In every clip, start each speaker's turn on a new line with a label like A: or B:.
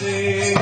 A: Jai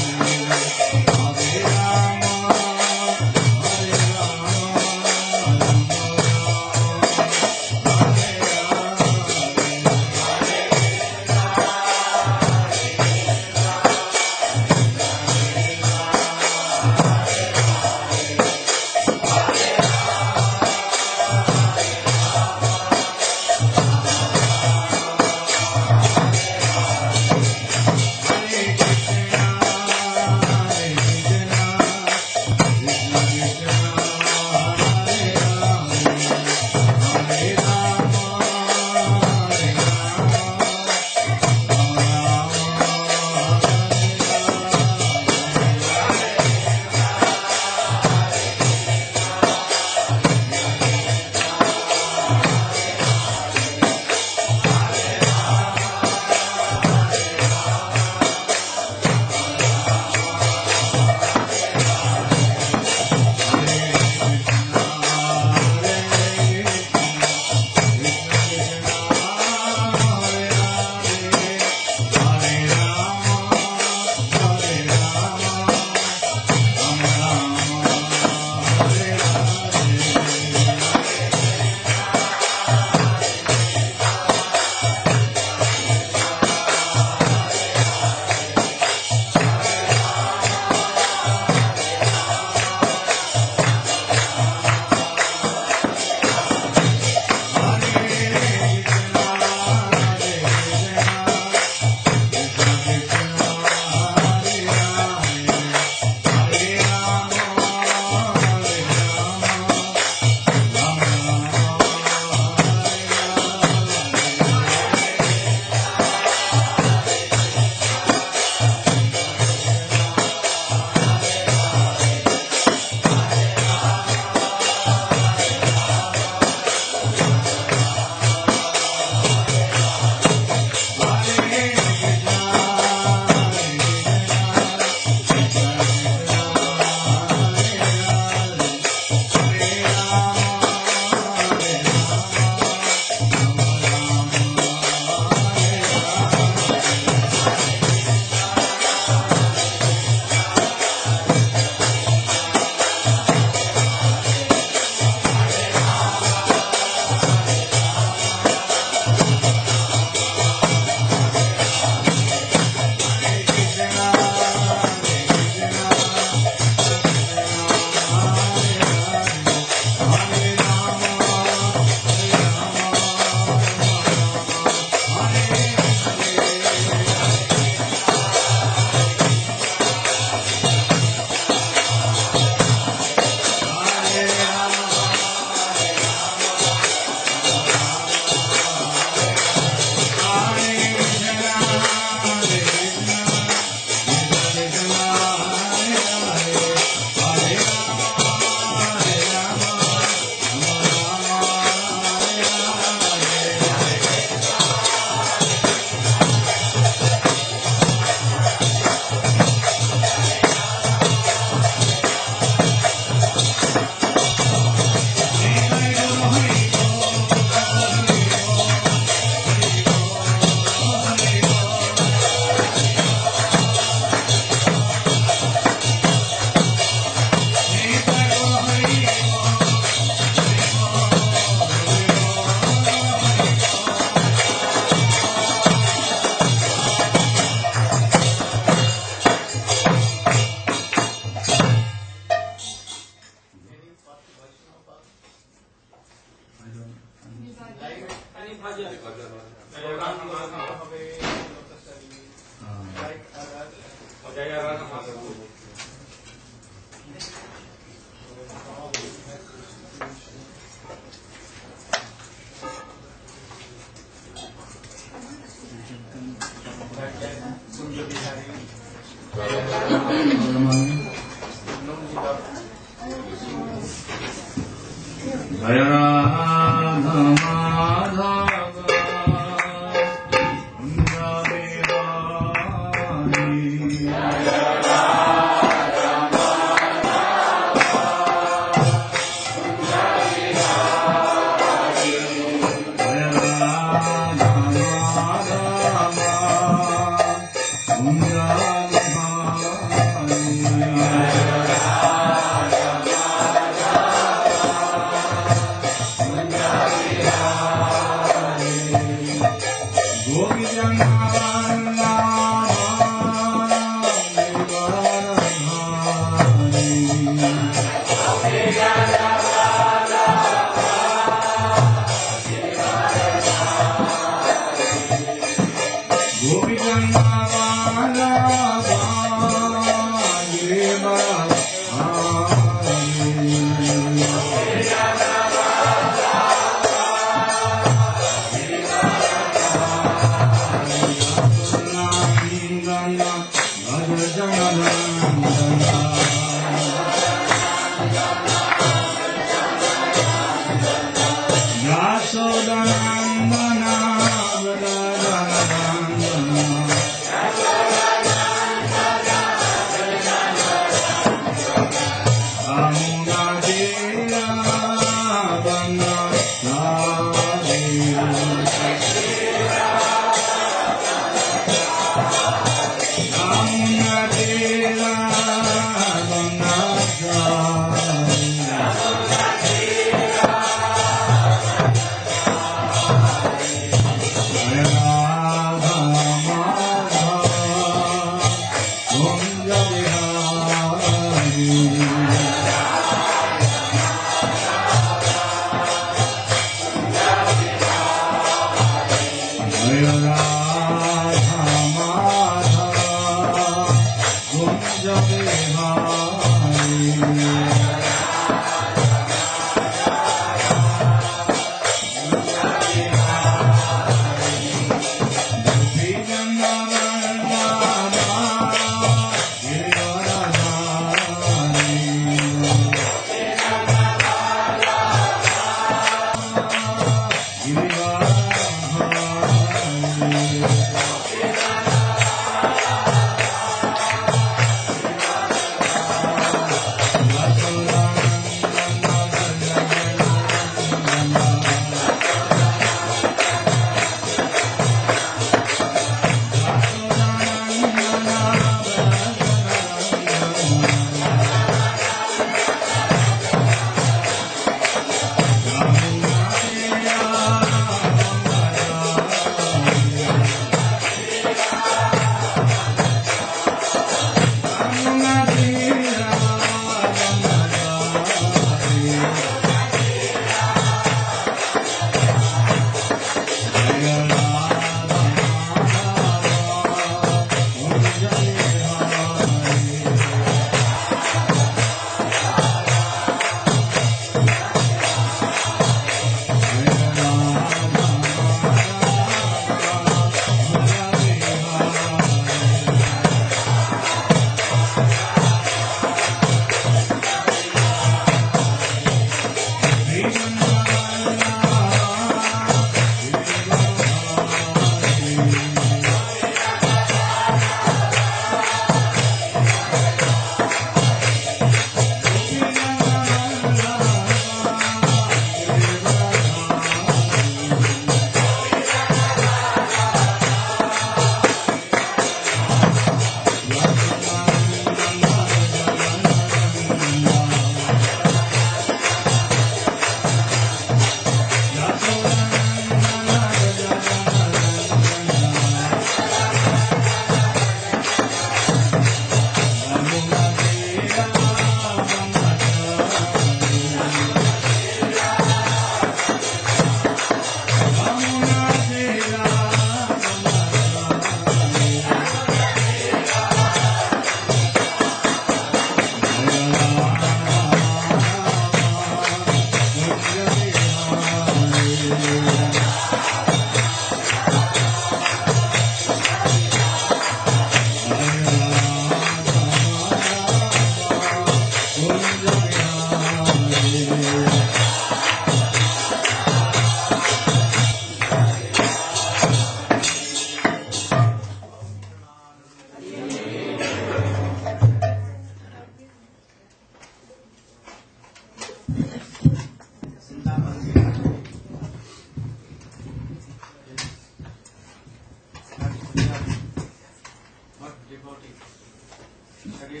A: Today,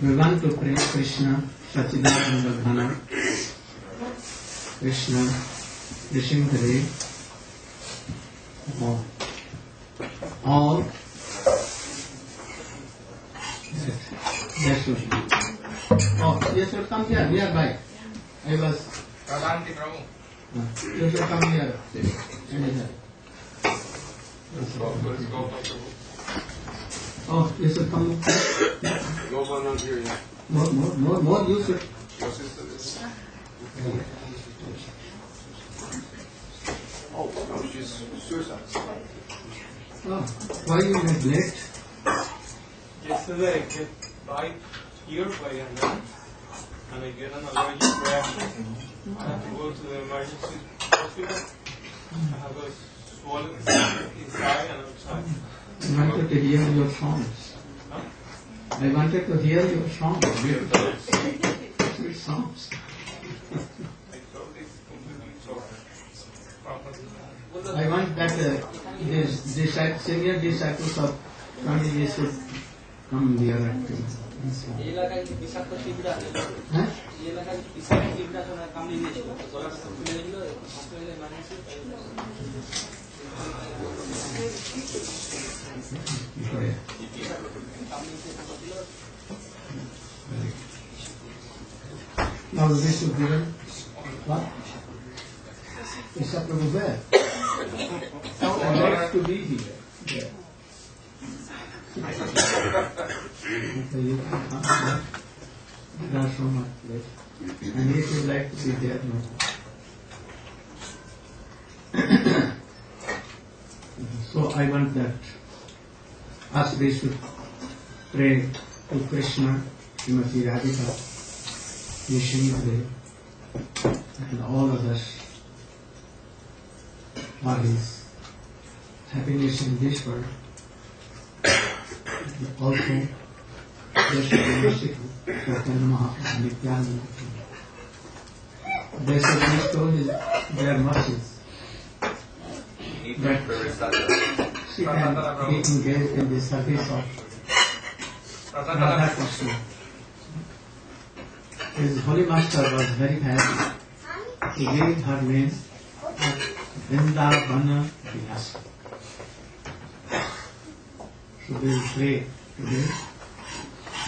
A: we want to pray Krishna, Sachidananda Ghana, Krishna, Nrsimhadev, all. Yes, sir. Oh, yes, sir, come here, nearby. I was.
B: Pradanti Prabhu.
A: Yes, sir, come here. Anytime. Oh, yes, sir, come.
B: No one not here yet.
A: More, you sir.
B: Your sister is. Oh, no, she's suicide.
A: Oh, why you neglect?
C: Yesterday I get bite here by a knife and I get an allergic reaction. I have to go to the emergency hospital. I have a swollen inside and outside.
A: I wanted to hear your songs.
C: Huh?
A: I wanted to hear your songs.
C: Beautiful.
A: Sweet songs.
C: My throat is completely sore.
A: I want that senior disciples of Swami Ji should come here and huh? Now this should be what? Is that over there? How nice to be here. Yeah. Okay, you can come here. There are so much place. And if you like to be there, no. So I want that us we should pray to Krishna, Srimati Radhika, Nrsimhadev, and all others for his happiness in this world. Also, there should be mercy to Chaitanya Mahaprabhu, Nityananda. They should restore their mercies. That she can be engaged in the service of Radha Krishna. His holy master was very happy. He gave her name Vrindavana Vilasa. So we will pray today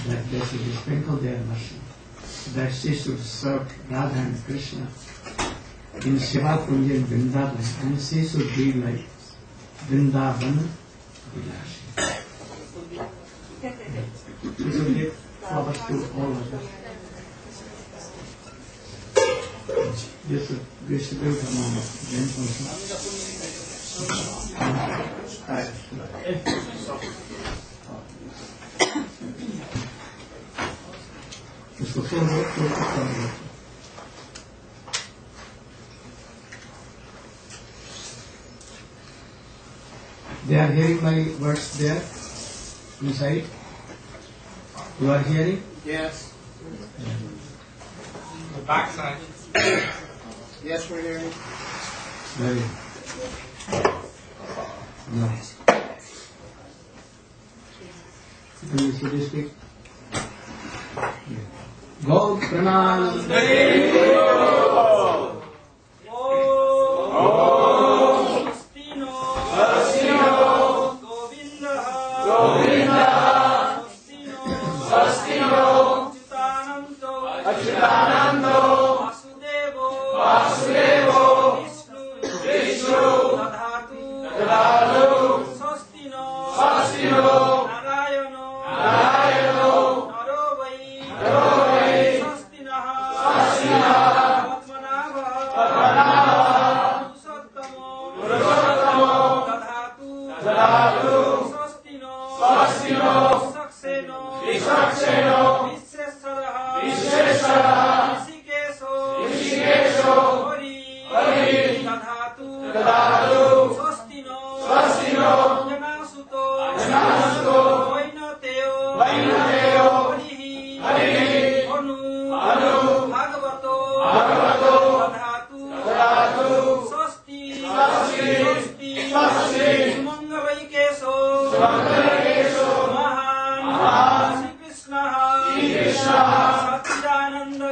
A: that they should sprinkle their mercy, that she should serve Radha and Krishna in Shiva Kunja in Vrindavan, and she should be like Vrindavana Vilasa. We should give flowers to all of us. Yes, sir. We should do it among them also. They are hearing my words there inside. You are hearing?
B: Yes.
C: The backside.
B: Yes, we're hearing.
A: Very. No. Should you speak? Go Pranam.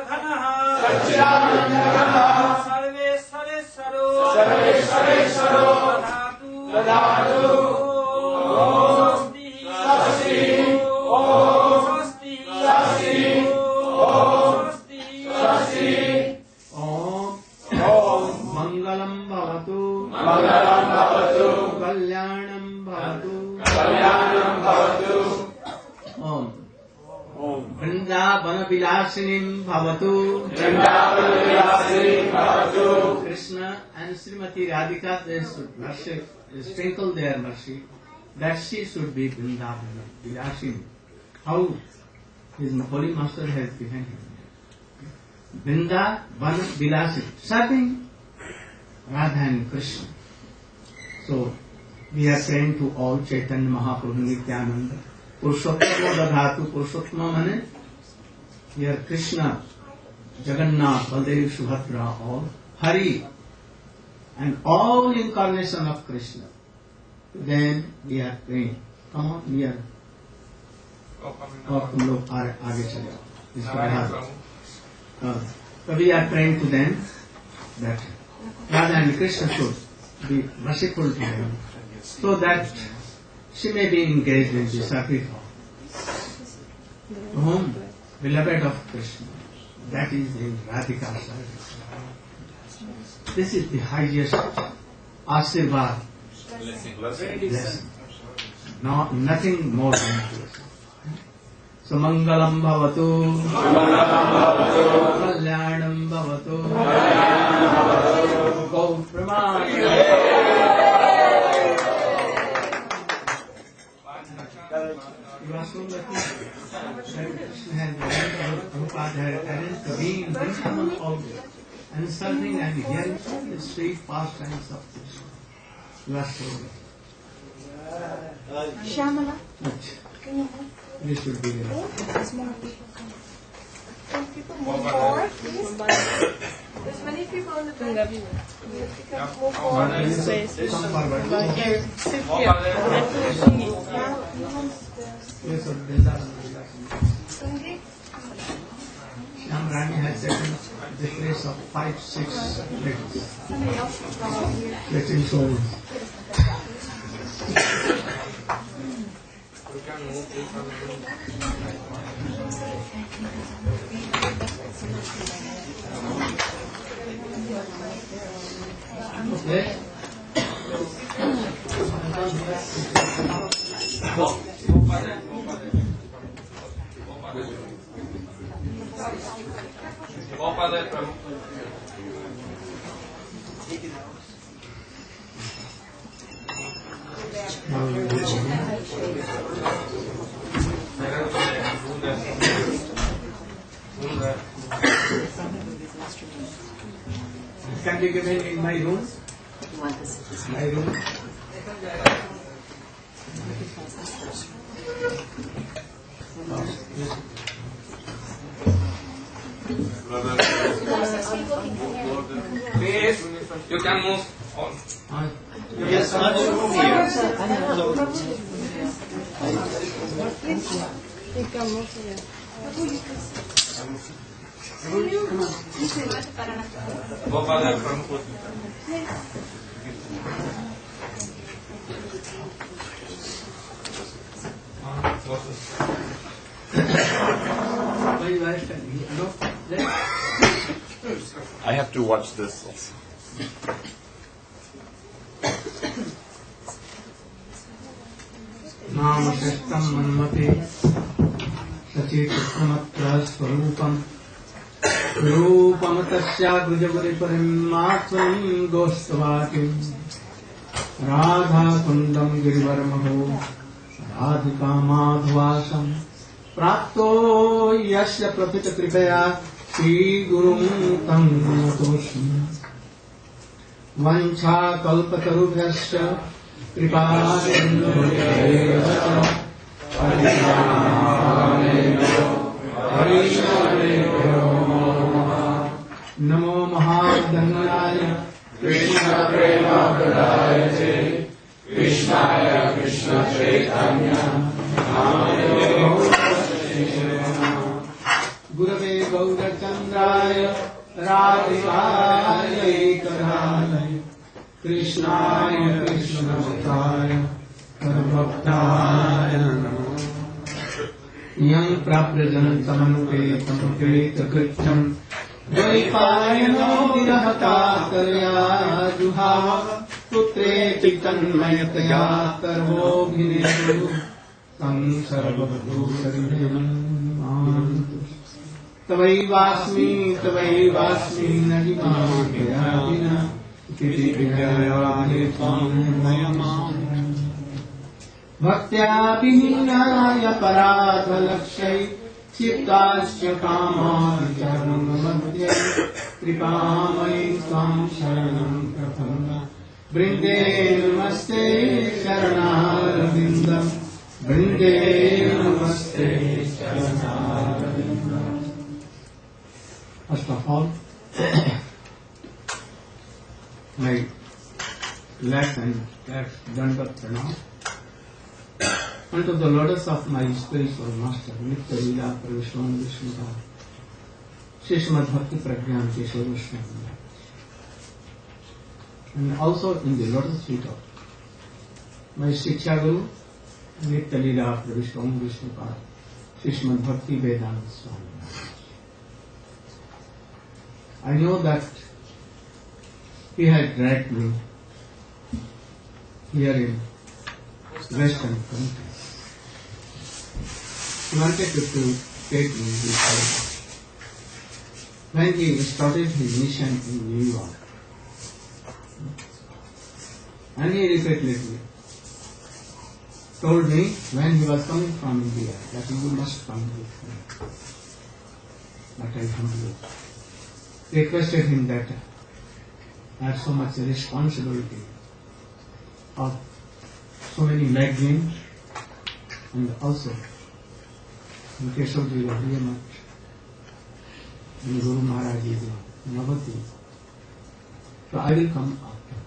C: घनः सर्वेश्वरेश्वरो ददातु स्वस्ति
A: ओम मंगलम भवतु कल्याणम भवतु ओम वृंदावन विलासिनी भवतु Krishna and Srimati Radhika, they should worship, sprinkle their mercy, that she should be Vrindavan Vilasini. How his holy master has given him. Vrindavan Vilasini, serving Radha and Krishna. So, we are praying to all Chaitanya Mahaprabhu Nityananda. Purushottama Dadhatu, Purushottama mane, here Krishna, Jagannath, Baldev, Subhadra, all, Hari, and all incarnation of Krishna. Then we are praying. Come on, we are. और तुम लोग आगे चले आओ इसके बाद so we are praying to them that Radha and Krishna should be merciful to them so that she may be engaged in the service of whom beloved of Krishna, that is in Radhika service. This is the highest Ashirvad blessing. No, nothing more than this. So Mangalam Bhavatu, Kalyanam Bhavatu, Go Brahma. You are so lucky that Krishna has Prabhupada had arranged to be in Vrindavan always and serving and hearing the sweet pastimes of Krishna. You are so lucky.
D: Shyamala,
A: Much. You should be there.
D: there's more people coming. Can people move forward, please? There's many people in the back. If you can move forward.
A: Come forward. Yes, sir.
D: Sangeet?
A: Shyam Rani has taken the place of 5-6 ladies.
D: Somebody else is from here.
A: Let him show you. Okay. Can be given in my room? My room.
C: Please, you can move on.
A: Yes,
C: Gopala from
E: I have to watch this also.
A: नाम श्रेष्ठम मन्मते सचेतमत्र स्वरूपम रूपम तस्याग्रजगुरि परिमात्मं गोष्ठवाक्यं राधा कुंडम गिरिवरमहो राधिका माधवासं प्राप्तो यस्य प्रथित कृपया श्री गुरुं तं नतोऽस्मि वंशा कल्पतरुभ्यश्च कृपा नमो महागंगाय कृष्ण प्रेमाय कृष्णाय कृष्ण चैतन्य गुरवे गौरचन्द्राय राधिकायै करालय कृष्णाय कृष्णभक्ताय सर्वभक्ताय नमः यं प्राप्यजनतमनुपेतकृत्यं द्वैपायनो विरहकातर्या जुहाव पुत्रेति तन्मयतया सर्वोऽभिनेषु तं सर्वभूतहृदयं तवैवास्मि न विना इति विजयाय त्वां नयामि भक्त्या विहीनाय पराधलक्ष्यै चित्ताश्च कामाचरणमध्ये कृपामयि त्वां शरणं प्रपन्ना वृन्दे नमस्ते शरणारविन्दम् वृन्दे नमस्ते शरणारविन्दम्. First of all, my left and left dandat pranam unto the lotus of my spiritual master, Nitya Leela Parvishwan Vishnuda, Srimad Bhakti Pragyan Keshava Vishnu, and also in the lotus feet of my Shiksha Guru, Nitya Leela Parvishwan Vishnuda, Srimad Bhakti Vedanta Swami. I know that he had dragged me here in Western countries. He wanted to take me this way. When he started his mission in New York, and he repeatedly told me when he was coming from India that you must come with me. But I humbly requested him that I have so much responsibility of so many magazines, and also in Keshavji Radhiya Math and Guru Maharaj is in Navati. So I will come after.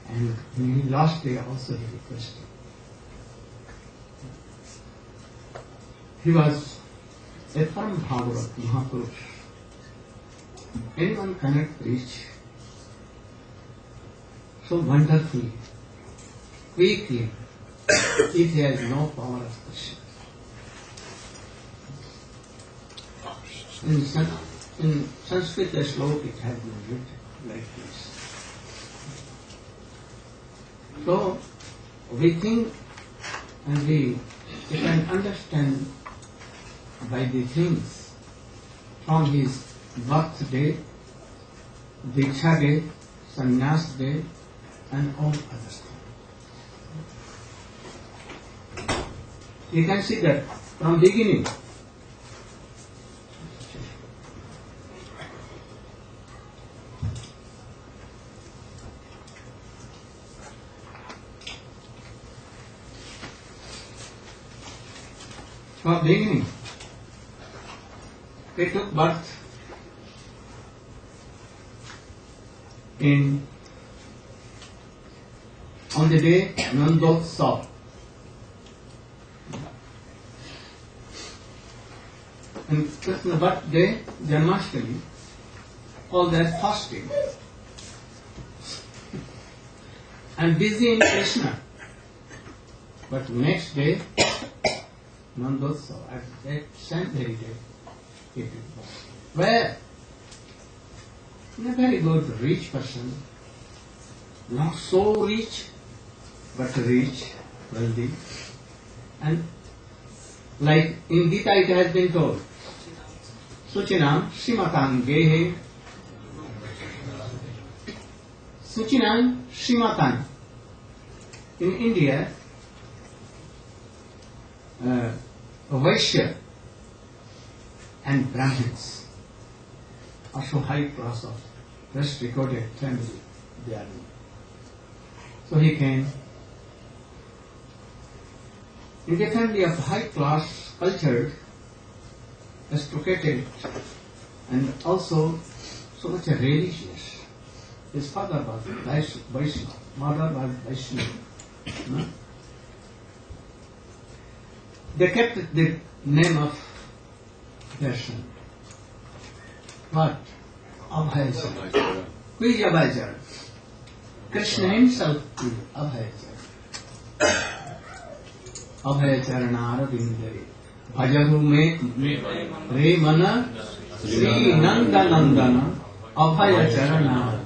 A: And in the last day also he requested. He was a firm Bhagavat Mahapurush. Anyone cannot preach so wonderfully, quickly, if he has no power of Krishna. In Sanskrit, a sloka it has been written like this. So, we think and we can understand by the things from his birthday, Diksha day, Sannyas day, and all other things. You can see that from beginning. From beginning, they took birth on the day Nandotsav. And Krishna's birthday, Janmashtami, all that fasting and busy in Krishna. But next day, Nandotsav, at that same very day, he did birth. Where? A very good rich person, not so rich, but rich, wealthy, and like in Gita it has been told, Suchinam Srimatang Gehe, Suchinam Srimatang. In India, Vaishya and Brahmins are so high class of best recorded family they are in. So he came in a family of high class, cultured, educated, and also so much religious. His father was Vaishnava, mother was Vaishnava. No? They kept the name of their son. What? Abhayachara. Who is Abhayachara? Krishna himself is Abhayachara. Abhayacharana Vindare. Bhajahu me Remana Sri Nanda Nandana Abhayacharana.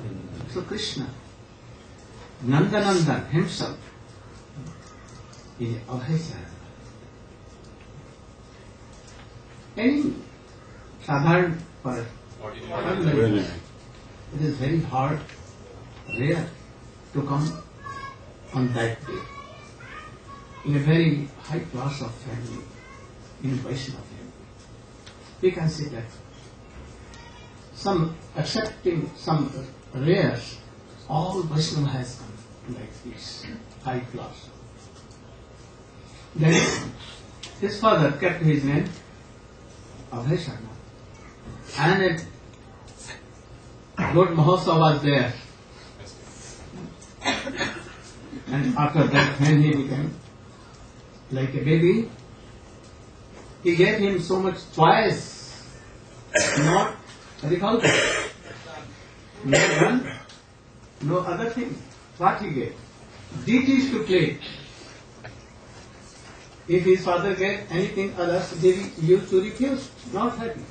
A: So Krishna, Nanda Nandan himself is Abhayacharana. Any sadharan person, it is very hard, rare to come on that day in a very high class of family, in Vaishnava family. We can say that some accepting some rares, all Vaishnava has come like this, high class. Then his father kept his name Abhayacharana. And Lord Mahotsav was there. And after that, when he became like a baby, he gave him so much choice, not agriculture, no gun, no other thing. What he gave? Deities to play. If his father gave anything else, they used to refuse, not happy.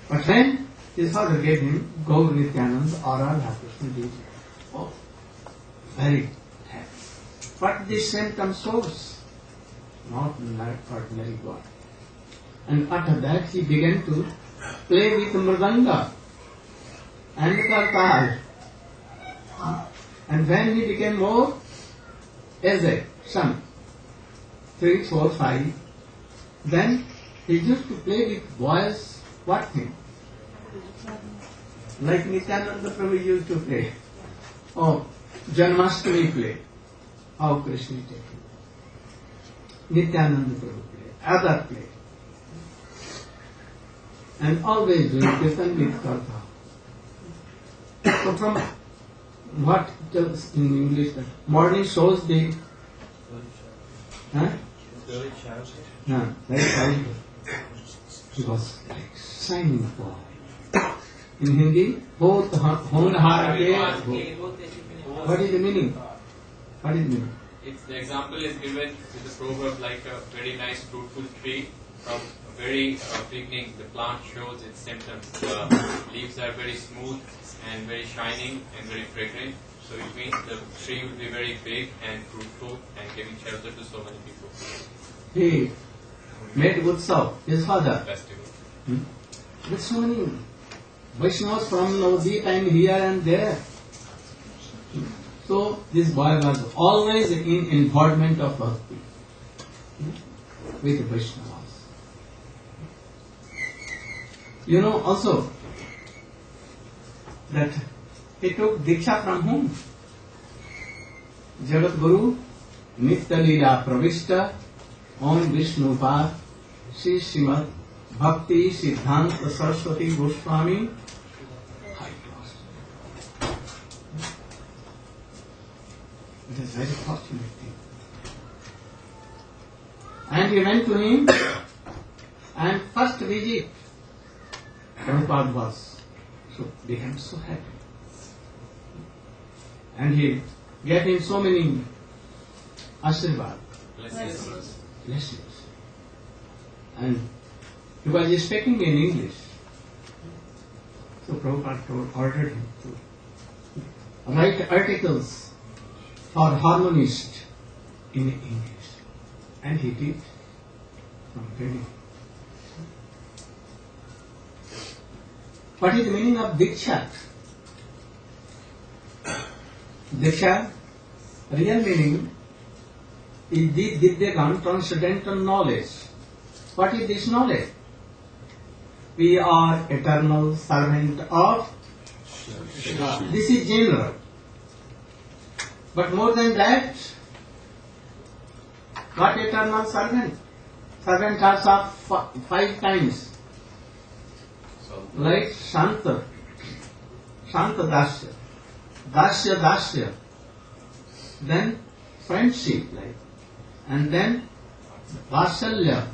A: But when his father gave him Gaur Nityananda or Radha Krishna Devi, oh, very happy. But this symptom source, not ordinary God. And after that he began to play with Mridanga and Kartal. And when he became more as a son, 3, 4, 5, then he used to play with boys. What thing? Like Nityananda Prabhu used to play. Oh, Janmashtami play. How Krishna take it. Nityananda Prabhu play. Other play. And always doing Kirtan with Kartha. So from what tells in English, that morning shows the very childhood. He was like shining boy. In Hindi, both honhar ke. What is the meaning? What is the meaning?
F: The example is given with the proverb like a very nice fruitful tree. From very beginning, the plant shows its symptoms. The leaves are very smooth and very shining and very fragrant. So it means the tree will be very big and fruitful and giving shelter to so many people.
A: He made Utsav, his father.
F: Festival.
A: With so many Vaishnavas from Navadvip and here and there. So this boy was always in involvement of bhakti with Vaishnavas. You know also that he took Diksha from whom? Jagat Guru Nitya Leela Pravishta Om Vishnu Pad Shri Srimad Bhakti Siddhanta Saraswati Goswami. It is a very fortunate thing. And he went to him, and first visit Prabhupada was, so became so happy. And he gave him so many Ashirvad, blessings. And he was speaking in English. So Prabhupada ordered him to write articles for harmonist in English. And he did from beginning. What is the meaning of Diksha? Diksha, real meaning is the Didyagam, transcendental knowledge. What is this knowledge? We are eternal servant of God. This is general. But more than that, what eternal servant? Servant has of 5 times. Like Shanta, Shanta Dasya, Dasya Dasya, then friendship, like, and then Vasalya,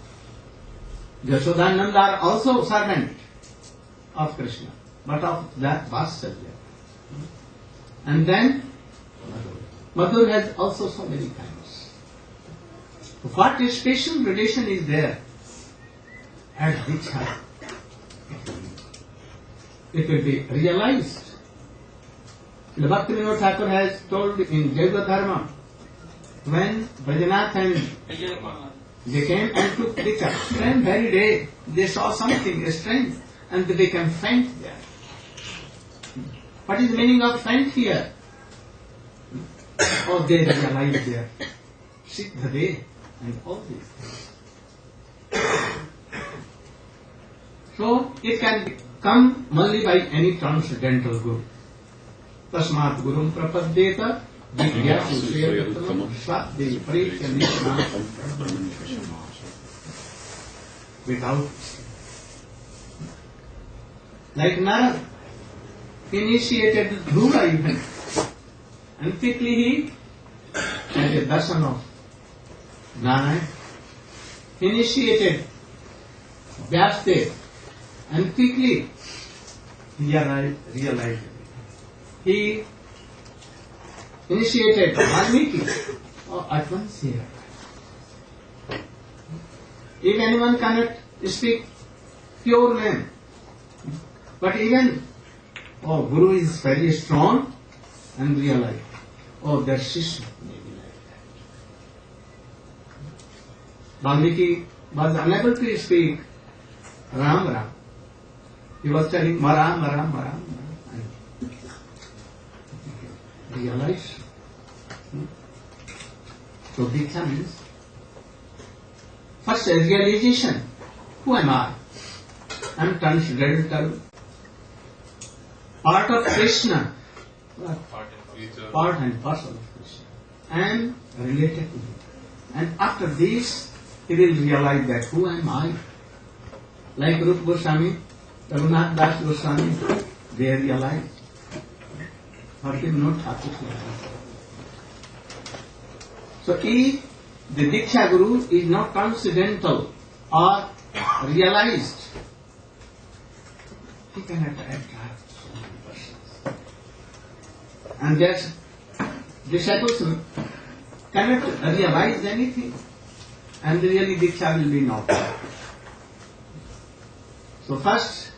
A: Yashodananda are also servant of Krishna, but of that Vatsalya. And then Madhur has also so many kinds. What special relation is there at Diksha? It will be realized. The Bhaktivinoda Thakur has told in Jaiva Dharma, when Brajanath and they came and took Diksha, same very day they saw something strange and they became faint there. What is the meaning of faint here? Oh, they realized there. Siddha Day and all these things. So it can come only by any transcendental guru. Tasmat gurum prapadyeta vidyasu seyattam svadhi parikya nishna. Without, like Narad, initiated Dhruva even, and quickly he had a darshan of Narayan, initiated Vyasdev, and quickly he realized. He initiated Valmiki, at once he realized. If anyone cannot speak pure name, but even, oh, Guru is very strong and realize, oh, that Shishya may be like that. Valmiki was unable to speak Ram Ram. He was telling Maram, Maram, Maram, and realized. So Diksha means first realization. Who am I? I am transcendental. Part of Krishna. Part and parcel of Krishna. And related to him. And after this, he will realize that who am I? Like Rupa Goswami, Raghunath Das Goswami, they realize. For him, not Thakur. So if the Diksha Guru is not transcendental or realized, he cannot attract so many persons. And that disciples cannot realize anything, and really Diksha will be not. So first,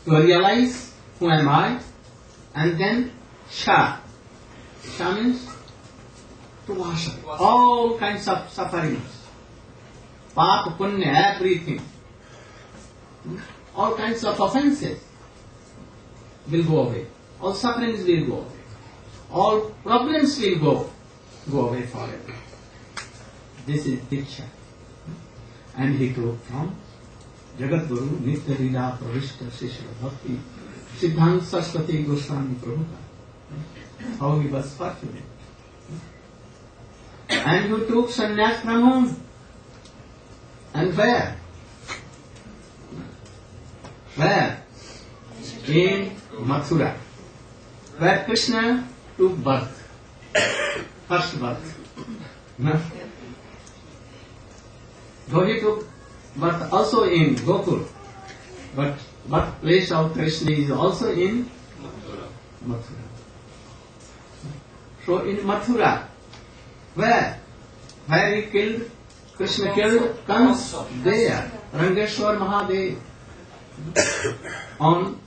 A: to realize who am I, and then Sha. Sha means to wash away all kinds of sufferings, Papa, Punya, everything. All kinds of offenses will go away. All sufferings will go away. All problems will go away forever. This is Diksha. And he took from Jagat Guru, Nitya Lila, Pravishta, Shishra, Bhakti, Siddhanta Saraswati Goswami Prabhupada. How he was fortunate. And you took sannyas from whom? And where? Where? In Mathura. Where Krishna took birth. First birth. No? Though he took birth also in Gokul, but birthplace of Krishna is also in Mathura. So in Mathura, where he killed, Krishna killed Kans there, Rangeshwar Mahadev. On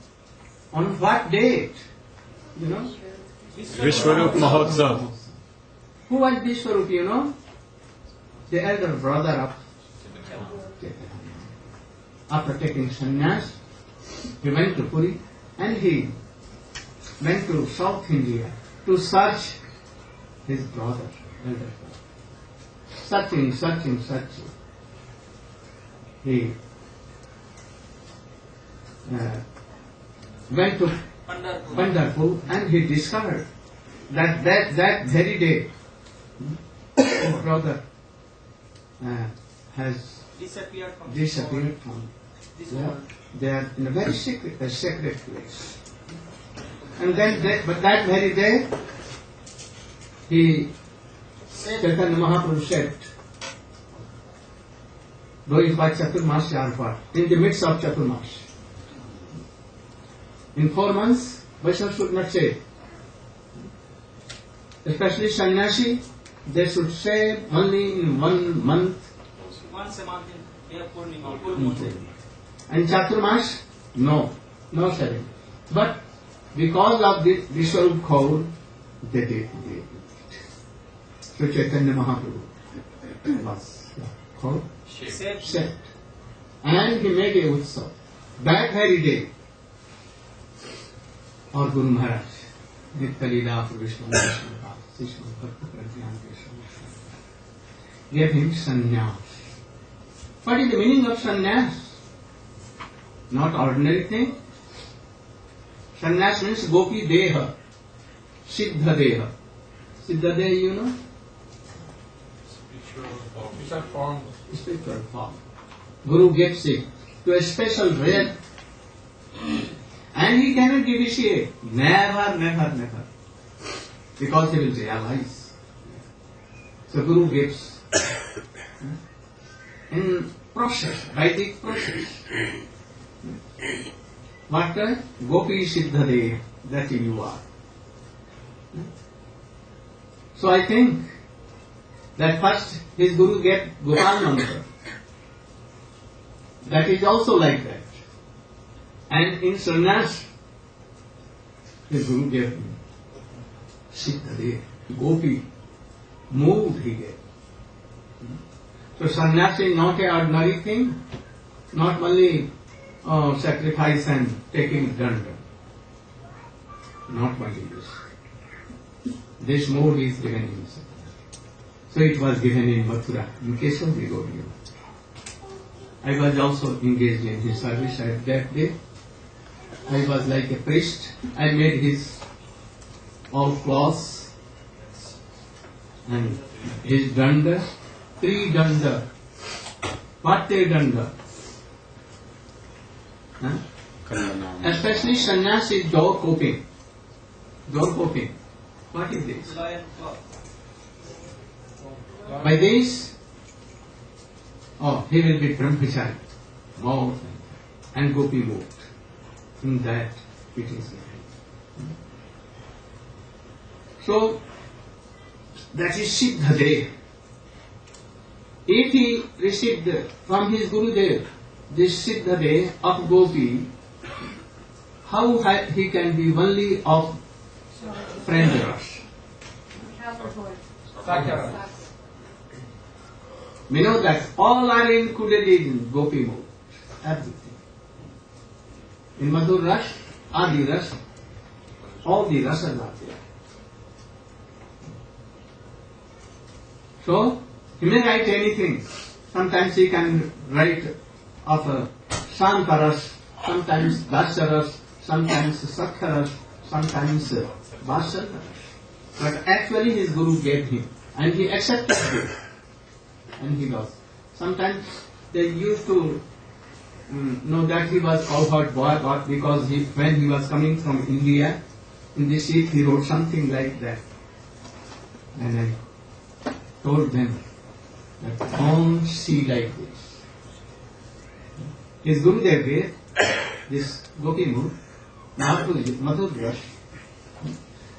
A: what date? You know?
E: Vishwarup Mahotsav.
A: Who was Vishwarup, you know? The elder brother of Chaitanya. After taking sannyas, he went to Puri and he went to South India to search his brother, elder brother. Searching. He went to Pandharpur and he discovered that very day his brother has disappeared from they are in a very sacred place. And then but that very day Chaitanya Mahaprabhu said, though it was Chaturmas or what, in the midst of Chaturmas. In 4 months, Vaishnava should not shave. Especially sannyasi, they should shave only in 1 month.
C: Once a month in Purnima, full moon.
A: And Chaturmas, no shaving. But because of the Vishwarup code, they did it. So Chaitanya Mahaprabhu was called shaved. And he made a utsav. That very day, our Guru Maharaj, Nitya Leela for Vishnu gave him sannyas. What is the meaning of sannyas? Not ordinary thing. Sannyas means gopi deha, siddha deha. Siddha deha, you know? Spiritual form. Guru gives it to a special realm. And he cannot initiate. Never. Because he will realize. So Guru gives in process, Vedic process. What? Gopi Siddha Deha, that you are. So I think that first his Guru gave Gopal Mantra. That is also like that. And in sannyas, his Guru gave him Siddha Deha, Gopi, mood he gave. So sannyas is not an ordinary thing, not only sacrifice and taking danda. Not only this. This mode is given in sannyas. So it was given in Mathura, in Keshav Gaudiya. I was also engaged in his service at that day. I was like a priest. I made his all cloths and his danda, 3 danda. What 3 danda? Huh? Especially sannyas is door coping. Door coping. What is this? By this, he will be brahmachari, mouth and gopi moved. In that it is. So that is Siddha Deha. If he received from his Gurudev this Siddha Deha of Gopi, how he can be only of friend Ras? We know that all are included in Gopi mode. Everything. In Madhur Ras, Adi Ras, all the rasas are there. So, he may write anything. Sometimes he can write of a Shanta Ras, sometimes Dasya Ras, sometimes Sakya Ras, sometimes Vasanta Ras. But actually his Guru gave him, and he accepted it. And he was. Sometimes they used to know that he was cowherd boy, but because when he was coming from India, in the sheet he wrote something like that. And I told them that don't see like this. His Gurudev gave this Gopi mood, Madhur Ras.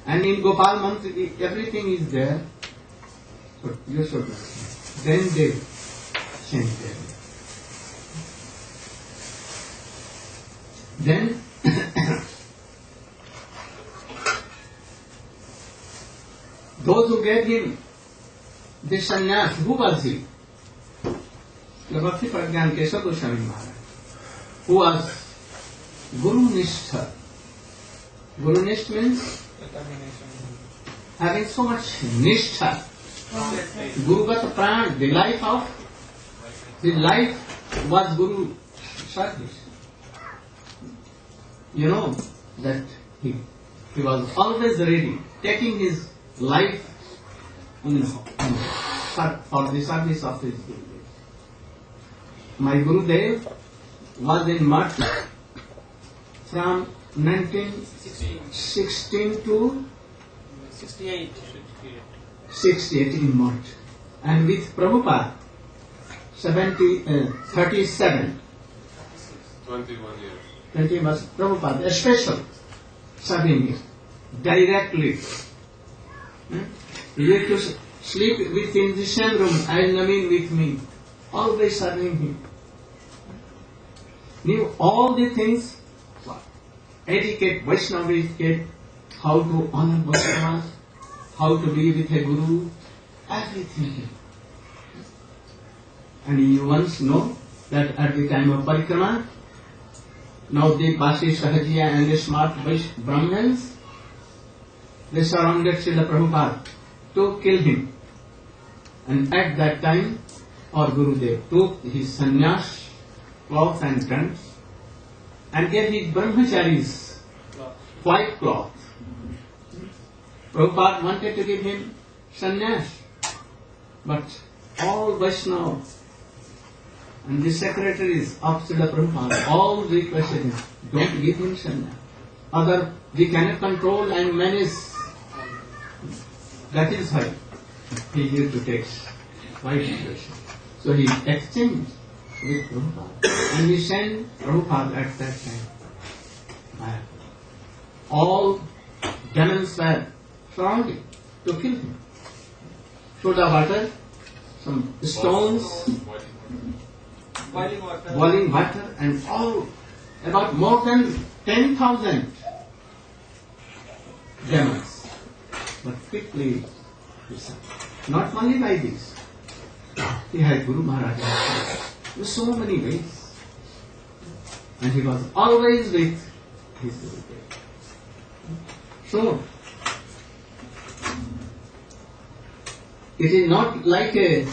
A: And in Gopal Mantra everything is there. So you should know. Then they change them. Then those who gave him the sannyas, who was he? The Bhakti Pragyan Keshav Goswami Maharaj, who was Guru Nishtha. Guru Nishtha means having so much Nishtha. Gurugat Pran, the life of his life was Guru service. You know that he was always ready, taking his life for the service of his Gurudev. My Gurudev was in Math from 1916 to 68 in Math. And with Prabhupada, 37.
B: 21 years.
A: 20 was Prabhupada, a special serving him directly. He used to sleep with in the same room as Naveen with me, always serving him. Knew all the things, etiquette, Vaishnava etiquette, how to honor Vaishnavas, how to be with a guru, everything. And you once know that at the time of Parikrama, Navdeep, Basi, Sahajiya and the smart Brahmins, they surrounded Srila Prabhupada to kill him. And at that time, our Gurudev took his sannyas, cloth and guns, and gave his brahmacharis white cloth. Prabhupada wanted to give him sannyas, but all Vaishnavas and the secretaries of Srila Prabhupada all requested him, don't give him sannyas. Other, we cannot control and manage. That is why he used to take white dress. So he exchanged with Prabhupada and he sent Prabhupada at that time. All demons were surrounding to kill him. Soda water, some stones, boiling water and all, about more than 10,000 demons. But quickly, not only by this, he had Guru Maharaj in so many ways. And he was always with his Gurudev. So, it is not like a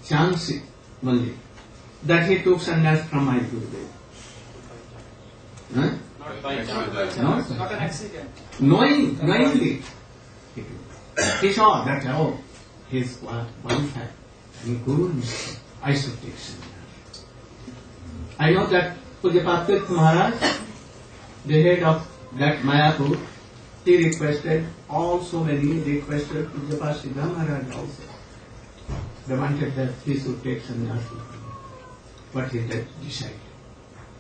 A: chance only that he took sannyas from my Gurudev. Huh?
F: Not by chance.
A: Not an accident. Knowingly. He saw that, his wife had Guru, I should take sannyas. I know that Pujapad Tirth Maharaj, the head of that Mayapur, he requested, also many requested Pujapad Siddha Maharaj also. They wanted that he should take sannyas with him. But he decided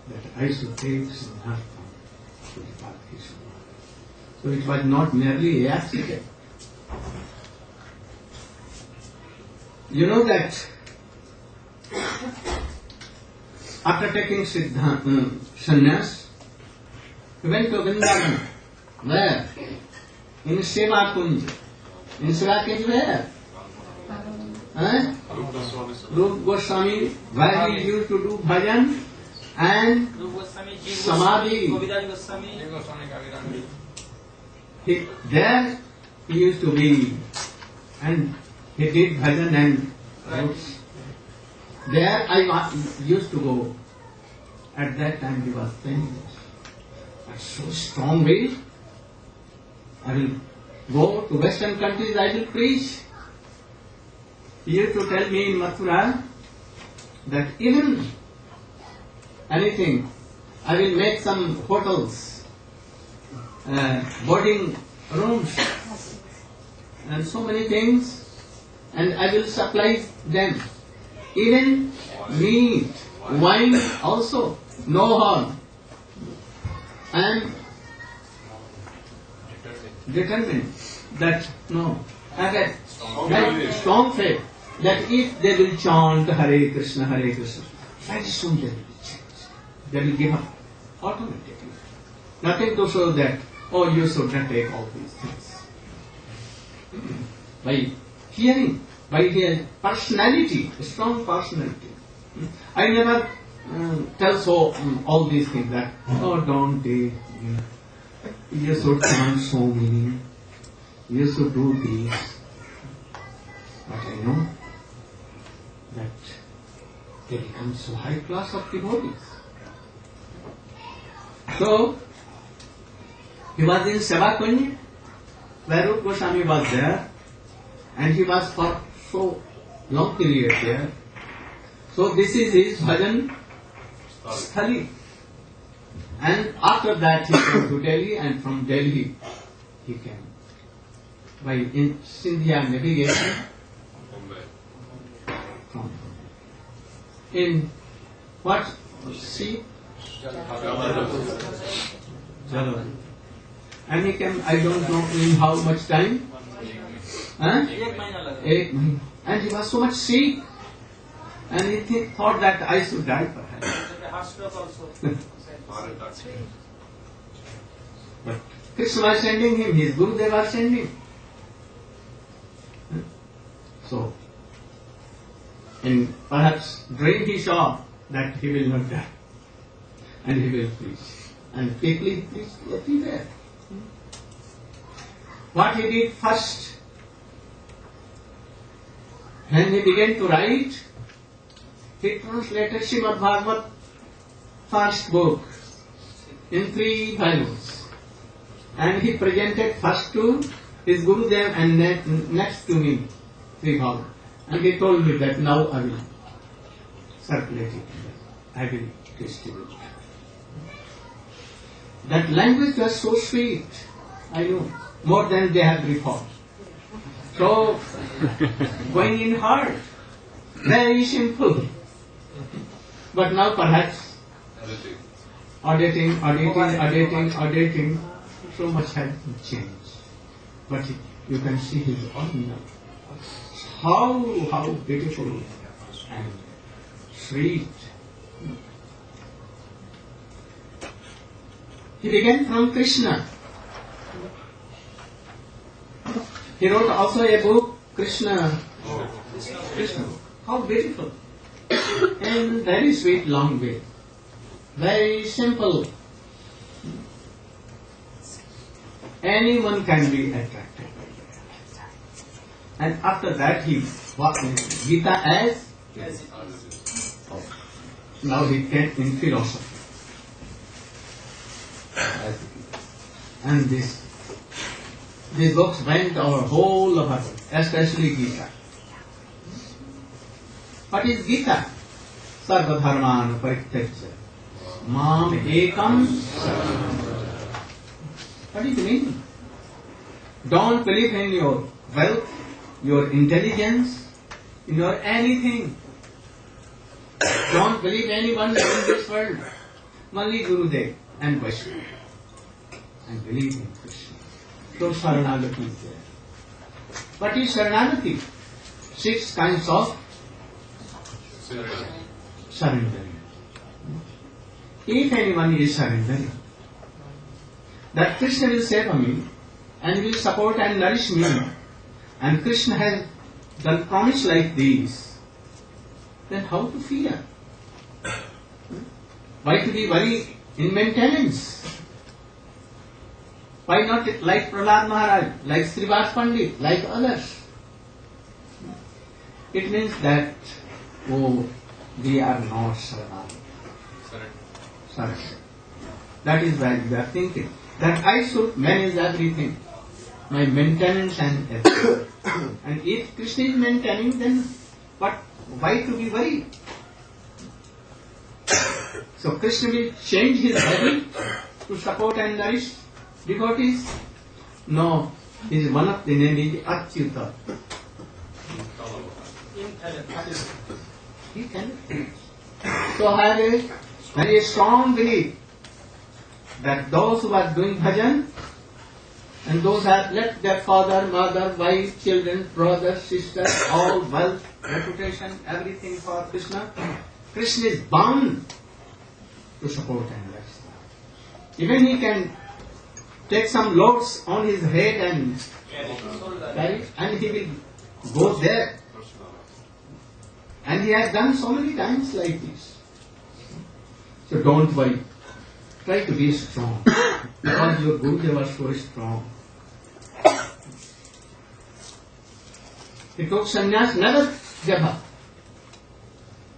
A: that I should take sannyas from Pujapad Krishna. So it was not merely an accident. You know that after taking sannyas, he went to Vrindavan. Where? In Seva Kunj. In Seva Kunj where? Rup Goswami, where he used to do bhajan and samadhi. There he used to be and he did bhajan and there I used to go. At that time he was 10 years. I so strong will. I will go to Western countries, I will preach. He used to tell me in Mathura that even anything, I will make some hotels, boarding rooms, and so many things, and I will supply them. Even meat, wine also, no harm. I am determined that no, I have a strong faith that if they will chant Hare Krishna, very soon they will change. They will give up automatically. Nothing to show that, oh, you should not take all these things. By hearing personality, a strong personality. I never tell all these things that, oh, don't take, you should chant so many, you should do this. But I know that they become so high class of devotees. So, he was in Seva-Kunj, where Rupa Goswami was there, and he was for so long period there. So this is his bhajan sthali. And after that he came to Delhi, and from Delhi he came by in Sindhya navigation from in what sea? Jalavan. And he came, I don't know in how much time? Huh? 8 months. And he was so much sick. And he thought that I should die perhaps. But Krishna was sending him, his Gurudev was sending. So, in perhaps dream he saw that he will not die. And he will preach. And quickly preach everywhere. What he did first, when he began to write, he translated Srimad Bhagavat, first book, in 3 volumes. And he presented first to his Gurudev and next to me, 3 volumes. And he told me that now I will circulate it. I will distribute it. That language was so sweet, I know, more than they have reformed. So, going in hard, very simple. But now perhaps auditing, so much has changed. But you can see his original. How beautiful and sweet. He began from Krishna. He wrote also a book, Krishna. How beautiful. And very sweet, long way. Very simple. Anyone can be attracted. And after that he walked in Gita as now he came in philosophy. And these books went over whole of our world, especially Gita. What is Gita? Sarva dharman parityajya mam ekam saranam vraja. What is the meaning? Don't believe in your wealth, your intelligence, in your anything. Don't believe anyone in this world. Only Gurudev and Vaishnava. And believe in Krishna. So Saranagati is there. What is Saranagati? 6 kinds of surrendering. If anyone is surrendering, that Krishna will save me and will support and nourish me, and Krishna has done promise like this, then how to fear? Why to be worried in maintenance? Why not like Prahlad Maharaj, like Srivas Pandit, like others? It means that, we are not Saranagati. Surrender. That is why we are thinking that I should manage everything, my maintenance and everything. And if Krishna is maintaining, then why to be worried? So Krishna will change his habit to support and nourish devotees? No, his one of the name is Achyuta. He can. So I have a very strong belief that those who are doing bhajan and those who have left their father, mother, wife, children, brothers, sisters, all wealth, reputation, everything for Krishna, Krishna is bound to support and bless them. Even he can take some loads on his head and carry, and he will go there. And he has done so many times like this. So don't worry. Try to be strong. Because your Gurudev was so strong. He took sannyas, never jabha.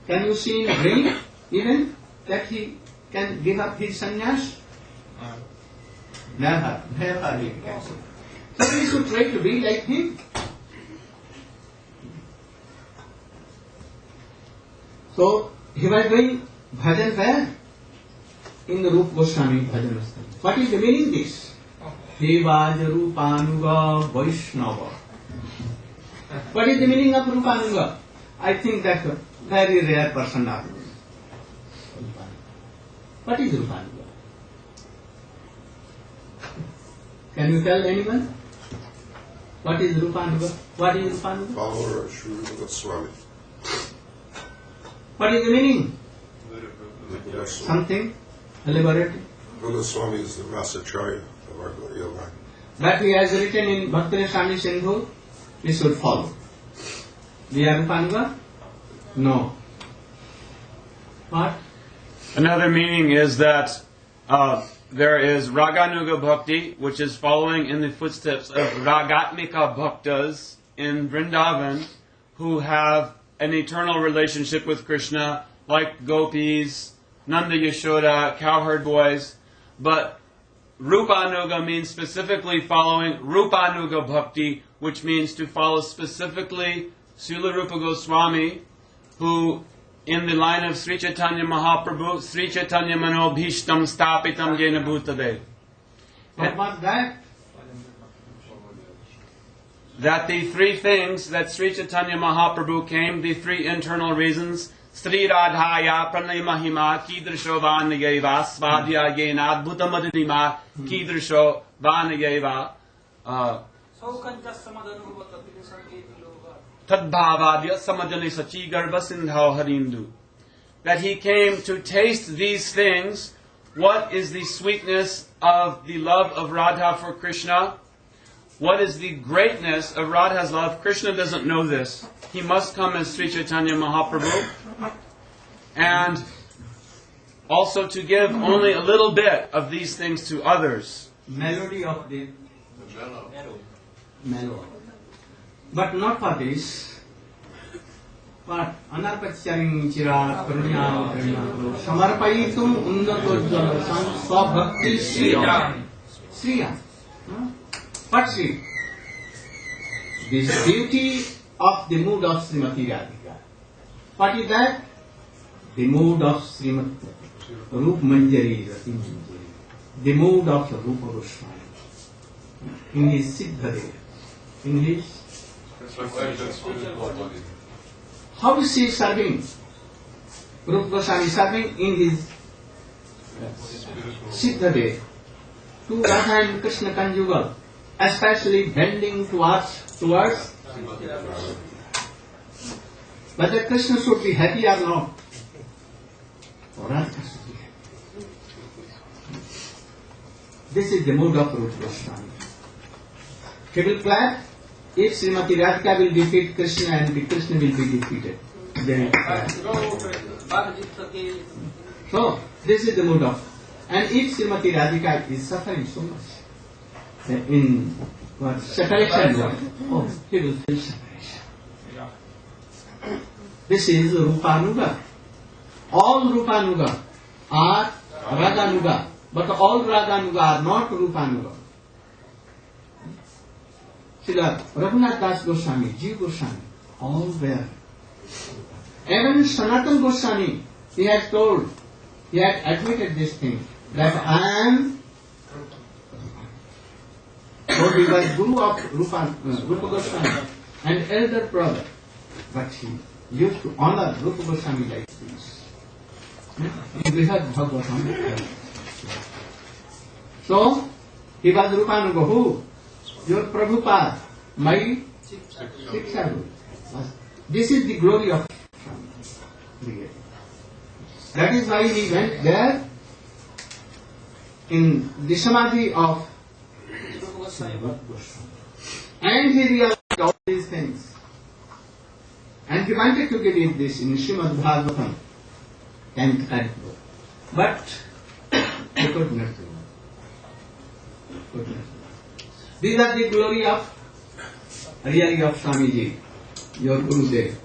A: Can you see in dream even that he can give up his sannyas? Never he can. So we should try to be like him. So he was doing bhajan where? In the Rupa Goswami bhajan asthana. What is the meaning this? He was Rupanuga Vaishnava. What is the meaning of Rupanuga? I think that Very rare person are known. What is Rupanuga? Can you tell anyone? What is Rupanuga? What is Rupanuga?
G: Follower of Sri Rupa Goswami.
A: What is the meaning?
G: Rupa Goswami.
A: Something elaborate.
G: Rupa Goswami is the Rasacharya of our Gaudiya line.
A: That he has written in Bhakti Swami Sindhu, we should follow. We are Rupanuga? No. What?
E: Another meaning is that there is Raganuga Bhakti, which is following in the footsteps of Ragatmika Bhaktas in Vrindavan, who have an eternal relationship with Krishna, like gopis, Nanda Yashoda, cowherd boys. But Rupanuga means specifically following Rupanuga Bhakti, which means to follow specifically Srila Rupa Goswami, who in the line of Sri Chaitanya Mahaprabhu, Sri Chaitanya Manobhishtam Stapitam Jena Bhutade.
A: What was that?
E: That the three things that Sri Chaitanya Mahaprabhu came, the three internal reasons, Sri Radhaya Pranay Mahima Kidrisho Vanageva Svadhya Yena Adbhutamadima Kidrisho Vanageva Tadbhavadya Samajani Sachi Garbha Sindhao Harindu. That he came to taste these things. What is the sweetness of the love of Radha for Krishna? What is the greatness of Radha's love? Krishna doesn't know this. He must come as Sri Chaitanya Mahaprabhu. And also to give only a little bit of these things to others.
A: Melody of the mellow. But not for this. But anarpacharing chira karunya karuna samarpayitum undatojjala swabhakti sriya. Sriya. What Sri? This beauty of the mood of Srimati Radhika. What is that? The mood of Srimati Rup Manjari Rati Manjari. The mood of Rupa Goswami. In his Siddhadev. In his... How is he serving? Rupa Goswami serving in his Siddhadev. To Radha and Krishna conjugal. Especially bending towards whether Krishna should be happy or not. Or Radha should be happy. This is the mood of Rupa Goswami. He will clap if Srimati Radhika will defeat Krishna and Krishna will be defeated. Then so, this is the mood of. And if Srimati Radhika is suffering so much, in what separation, oh, he will feel separation. This is Rupanuga. All Rupanuga are Raganuga, but all Raganuga are not Rupanuga. Srila Raghunath Das Goswami, Jiva Goswami, all there. Even Sanatana Goswami, he had told, he had admitted this thing, that I am. So he was Guru of Rupa Goswami, an elder brother, but he used to honor Rupa Goswami like this. In Brihad Bhagavatam. So, he was Rupanuga. Who? Your Prabhupada, my Shiksha Guru. This is the glory of Swami. That is why he went there in the Samadhi of and he realized all these things. And he wanted to give it this in Srimad Bhagavatam 10th canto. But he could not do it. These are the glory of really of Swamiji, your Gurudev.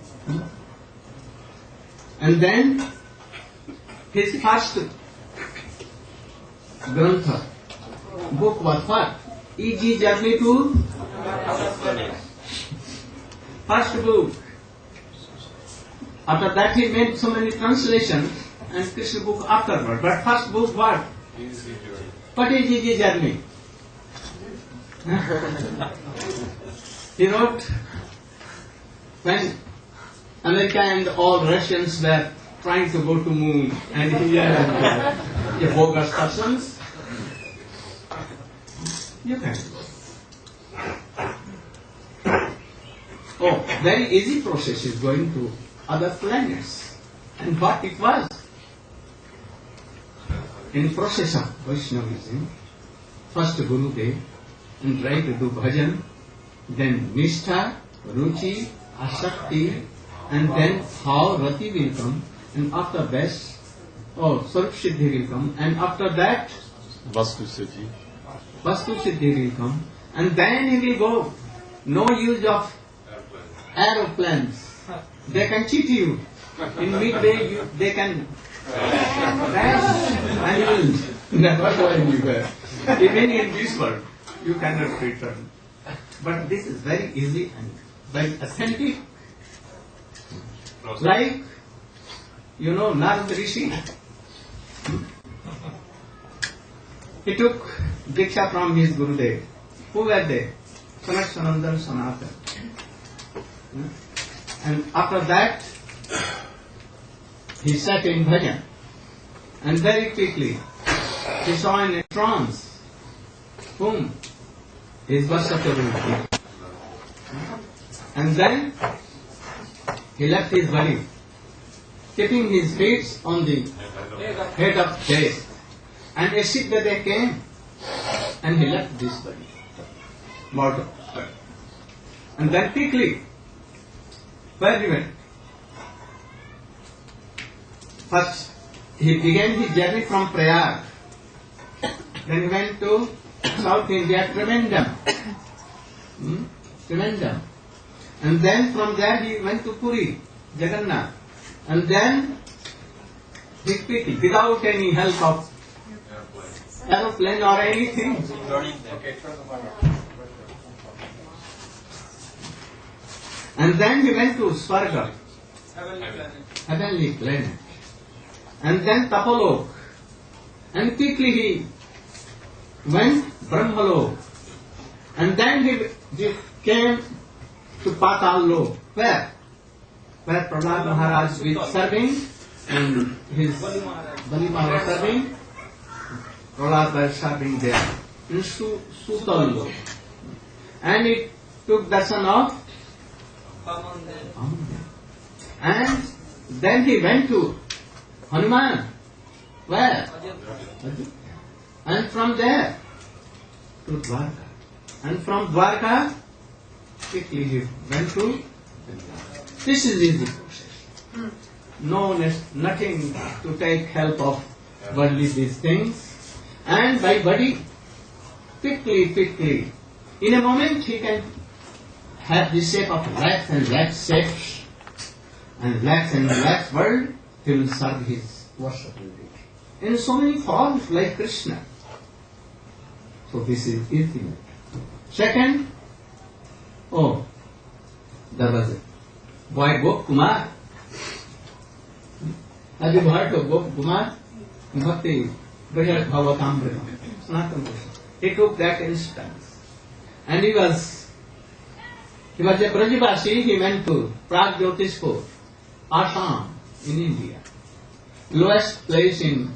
A: And then his first grantha, book was what? Easy Journey to first book. After that he made so many translations and Krishna book afterward. But first book what? What is Easy Journey? He wrote when America and all Russians were trying to go to moon, and he the bogus persons. You can go. Oh, very easy process is going to other planets. And what it was? In process of Vaishnavism, first Gurudev, and try to do bhajan, then Nishtha, Ruchi, Asakti, and then how Rati will come, and after that, Sarup Siddhi will come, and after that,
E: Vastu Siddhi.
A: Vastu Siddhi will come, and then he will go. No use of aeroplanes. They can cheat you. In midway, they can crash, and you will never go anywhere. Even in this world, you cannot return. But this is very easy and very authentic. Like, Narad Rishi. He took Diksha from his Gurudev. Who were they? Sanat Sanandan Sanatan. And after that, he sat in bhajan. And very quickly, he saw in a trance whom? His Vasatavruti. And then, he left his body, keeping his feet on the head of death. And a Siddha they came, and he left this body, mortal. And then quickly, where he went? First, he began his journey from Prayag. Then he went to South India, Trivandrum. Trivandrum. And then from there he went to Puri, Jagannath. And then he quickly, without any help of aeroplane or anything, and then he went to Svarga, heavenly planet. And then Tapalok. And quickly he went Brahmalok. And then he came to Patal-lok. Where? Where Prahlad Maharaj was serving, and his Bali Maharaj serving. Prahlad was serving there in Sutal-lok. And it took darshan of Vaman. And then he went to Hanuman. Where? And from there to Dwarka. And from Dwarka, quickly he went to. This is easy process. Nothing to take help of worldly these things. And by body, quickly, in a moment he can have the shape of lakhs and lakhs shapes, and lakhs world, he will serve his worshipability. In so many forms like Krishna. So this is infinite. Second, there was a boy Gop Kumar. Have you heard of Gop Kumar? Bhakti Brihad Bhavatamrita. Sanatana Goswami. He took that instance. And he was a Brajavasi. He went to Pragjotishpur, Assam, in India. Lowest place in